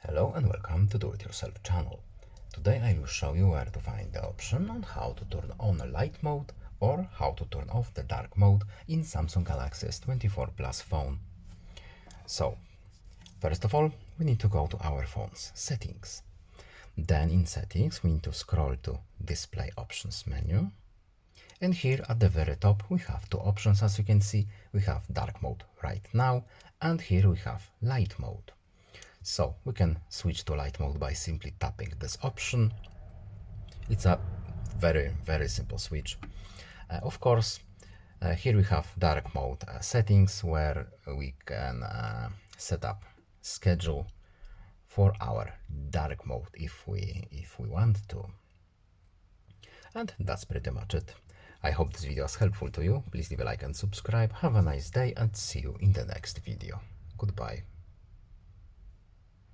Hello and welcome to Do It Yourself channel. Today I will show you where to find the option on how to turn on a light mode or how to turn off the dark mode in Samsung Galaxy S24 Plus phone. So, first of all, we need to go to our phone's settings. Then in settings we need to scroll to display options menu. And here at the very top we have two options. As you can see, we have dark mode right now, and here we have light mode. So we can switch to light mode by simply tapping this option. It's a very simple switch. Of course, here we have dark mode settings where we can set up schedule for our dark mode if we want to. And that's pretty much it. I hope this video was helpful to you. Please leave a like and subscribe. Have a nice day and see you in the next video. Goodbye.